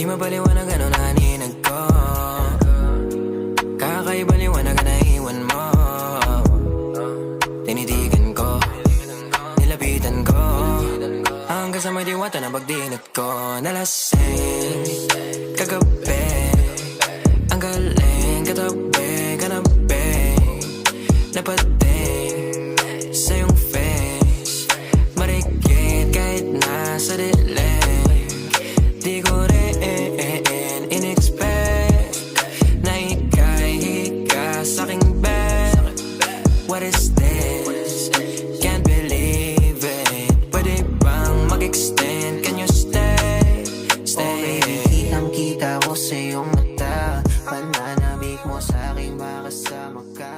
mapaliwanag ano na haninag ko. Kakaiba liwanag na iwan mo. Tinitigan ko, nilapitan ko, hanggang sa may diwata na pagdinat ko. Nalasing kagabi, ang galing katabi, kanabi, napating sa iyong face. Marikit kahit nasa dilim, di ko rin in-expect na ika'y hika sa'king bed. What is this? Can't believe it. Pwede bang mag-extend? Can you stay? Stay. Oh, kitang-kita ko sa iyong mata. Pananabik mo sa'king makasama ka.